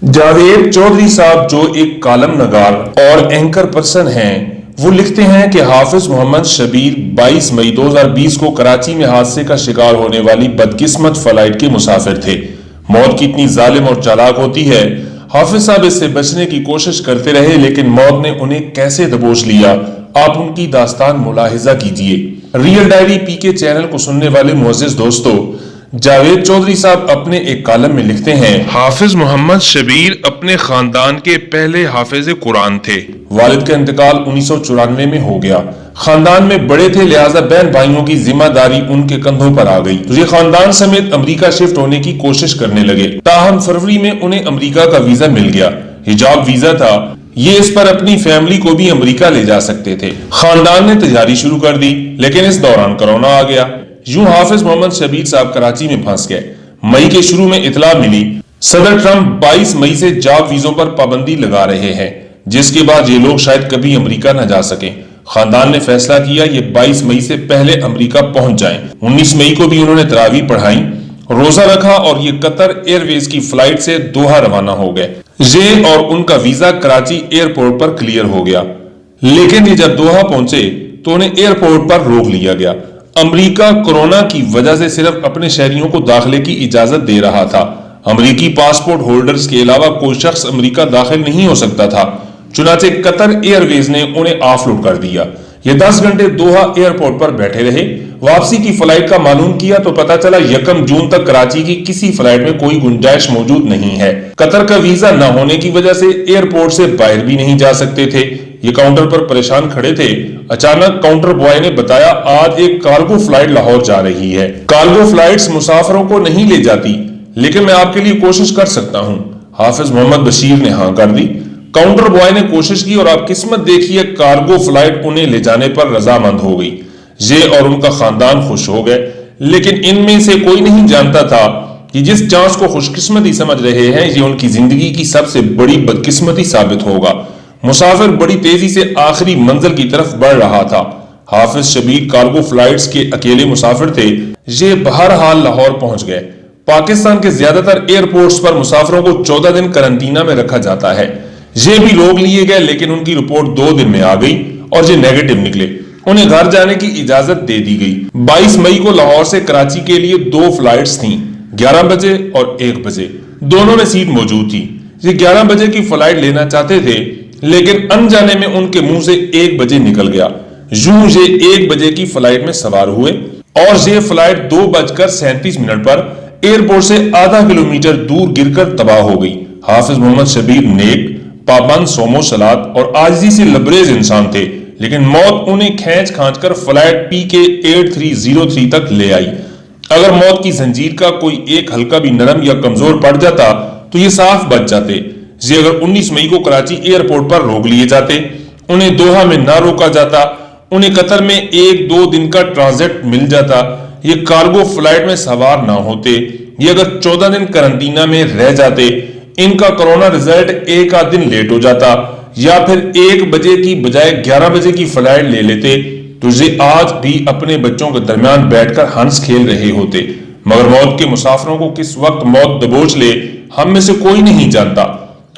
جاوید چودھری صاحب جو ایک کالم نگار اور اینکر پرسن ہیں، وہ لکھتے ہیں کہ حافظ محمد شبیر 22 مئی 2020 کو کراچی میں حادثے کا شکار ہونے والی بدقسمت فلائٹ کے مسافر تھے۔ موت کتنی ظالم اور چالاک ہوتی ہے۔ حافظ صاحب اس سے بچنے کی کوشش کرتے رہے، لیکن موت نے انہیں کیسے دبوچ لیا، آپ ان کی داستان ملاحظہ کیجئے۔ ریئل ڈائری پی کے چینل کو سننے والے معزز دوستو، جاوید چودھری صاحب اپنے ایک کالم میں لکھتے ہیں، حافظ محمد شبیر اپنے خاندان کے پہلے حافظ قرآن تھے۔ والد کا انتقال 1994 میں ہو گیا۔ خاندان میں بڑے تھے، لہٰذا بہن بھائیوں کی ذمہ داری ان کے کندھوں پر آ گئی تو یہ خاندان سمیت امریکہ شفٹ ہونے کی کوشش کرنے لگے۔ تاہم فروری میں انہیں امریکہ کا ویزا مل گیا۔ حجاب ویزا تھا، یہ اس پر اپنی فیملی کو بھی امریکہ لے جا سکتے تھے۔ خاندان نے تجاری شروع کر دی، لیکن اس دوران کرونا آ گیا۔ یوں حافظ محمد شبیر صاحب کراچی میں پھنس گئے۔ مئی کے شروع میں اطلاع ملی صدر ٹرمپ 22 مئی سے جاب ویزوں پر پابندی لگا رہے ہیں، جس کے بعد یہ لوگ شاید کبھی امریکہ نہ جا سکیں۔ خاندان نے فیصلہ کیا یہ 22 مئی سے پہلے امریکہ پہنچ جائیں۔ 19 مئی کو بھی انہوں نے تراویح پڑھائیں، روزہ رکھا اور یہ قطر ایئر ویز کی فلائٹ سے دوحہ روانہ ہو گئے۔ یہ اور ان کا ویزا کراچی ایئرپورٹ پر کلیئر ہو گیا، لیکن یہ جب دوحہ پہنچے تو انہیں ایئرپورٹ پر روک لیا گیا۔ امریکہ کورونا کی وجہ سے صرف اپنے شہریوں کو داخلے کی اجازت دے رہا تھا۔ امریکی پاسپورٹ ہولڈرز کے علاوہ کوئی شخص امریکہ داخل نہیں ہو سکتا تھا، چنانچہ قطر ایئر ویز نے انہیں آف لوڈ کر دیا۔ یہ 10 گھنٹے دوحہ ایئرپورٹ پر بیٹھے رہے۔ واپسی کی فلائٹ کا معلوم کیا تو پتا چلا 1 جون تک کراچی کی کسی فلائٹ میں کوئی گنجائش موجود نہیں ہے۔ قطر کا ویزا نہ ہونے کی وجہ سے ایئرپورٹ سے باہر بھی نہیں جا سکتے تھے۔ یہ کاؤنٹر پر پریشان کھڑے تھے۔ اچانک کاؤنٹر بوائے نے بتایا آج ایک کارگو فلائٹ لاہور جا رہی ہے۔ کارگو فلائٹس مسافروں کو نہیں لے جاتی، لیکن میں آپ کے لیے کوشش کر سکتا ہوں۔ حافظ محمد بشیر نے ہاں کر دی۔ کاؤنٹر بوائے نے کوشش کی اور آپ قسمت دیکھیے کارگو فلائٹ انہیں لے جانے پر رضامند ہو گئی۔ یہ اور ان کا خاندان خوش ہو گئے، لیکن ان میں سے کوئی نہیں جانتا تھا کہ جس چانس کو خوش قسمتی سمجھ رہے ہیں یہ ان کی زندگی کی سب سے بڑی بدقسمتی ثابت ہوگا۔ مسافر بڑی تیزی سے آخری منزل کی طرف بڑھ رہا تھا۔ حافظ شبیر کارگو فلائٹس کے اکیلے مسافر تھے۔ یہ بہرحال لاہور پہنچ گئے۔ پاکستان کے زیادہ تر ایئرپورٹس پر مسافروں کو 14 دن قرنطینہ میں رکھا جاتا ہے۔ یہ بھی لوگ لیے گئے، لیکن ان کی رپورٹ 2 دن میں آ گئی اور یہ نیگیٹو نکلے۔ انہیں گھر جانے کی اجازت دے دی گئی۔ 22 مئی کو لاہور سے کراچی کے لیے 2 فلائٹس تھیں، 11 بجے اور 1 بجے۔ دونوں میں سیٹ موجود تھی۔ یہ 11 بجے کی فلائٹ لینا چاہتے تھے، لیکن انجانے میں ان کے منہ سے 1 بجے نکل گیا۔ یوں یہ 1 بجے کی فلائٹ میں سوار ہوئے اور یہ فلائٹ 2:37 پر ایئرپورٹ سے آدھا کلومیٹر دور گر کر تباہ ہو گئی۔ حافظ محمد شبیر نیک، پابند سومو سلاد اور عاجزی سے لبریز انسان تھے، لیکن موت انہیں کھینچ کھانچ کر فلائٹ پی کے 8303 تک لے آئی۔ اگر موت کی زنجیر کا کوئی ایک حلقہ بھی نرم یا کمزور پڑ جاتا تو یہ صاف بچ جاتے۔ یہ اگر 19 مئی کو کراچی ایئرپورٹ پر روک لیے جاتے، انہیں دوحہ میں نہ روکا جاتا، انہیں قطر میں 1-2 دن کا ٹرانزٹ مل جاتا، یہ کارگو فلائٹ میں سوار نہ ہوتے، یہ اگر 14 دن قرنطینہ میں رہ جاتے، ان کا کرونا رزلٹ 1 آدھ دن لیٹ ہو جاتا، یا پھر 1 بجے کی بجائے 11 بجے کی فلائٹ لے لیتے تو یہ آج بھی اپنے بچوں کے درمیان بیٹھ کر ہنس کھیل رہے ہوتے۔ مگر موت کے مسافروں کو کس وقت موت دبوچ لے ہم میں سے کوئی نہیں جانتا۔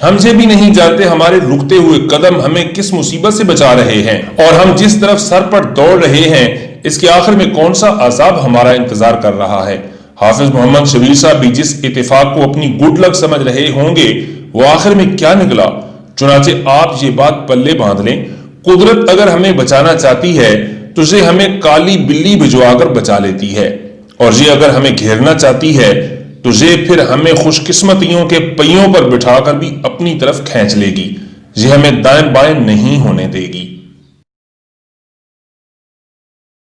ہم سے بھی نہیں جانتے ہمارے رکتے ہوئے قدم ہمیں کس مصیبت سے بچا رہے ہیں، اور ہم جس طرف سر پر دوڑ رہے ہیں اس کے آخر میں کون سا عذاب ہمارا انتظار کر رہا ہے۔ حافظ محمد شبیر صاحب بھی جس اتفاق کو اپنی گڈ لک سمجھ رہے ہوں گے وہ آخر میں کیا نکلا۔ چنانچہ آپ یہ بات پلے باندھ لیں، قدرت اگر ہمیں بچانا چاہتی ہے تو یہ ہمیں کالی بلی بھجوا کر بچا لیتی ہے، اور یہ اگر ہمیں گھیرنا چاہتی ہے تو یہ پھر ہمیں خوش قسمتیوں کے پہیوں پر بٹھا کر بھی اپنی طرف کھینچ لے گی۔ یہ ہمیں دائیں بائیں نہیں ہونے دے گی۔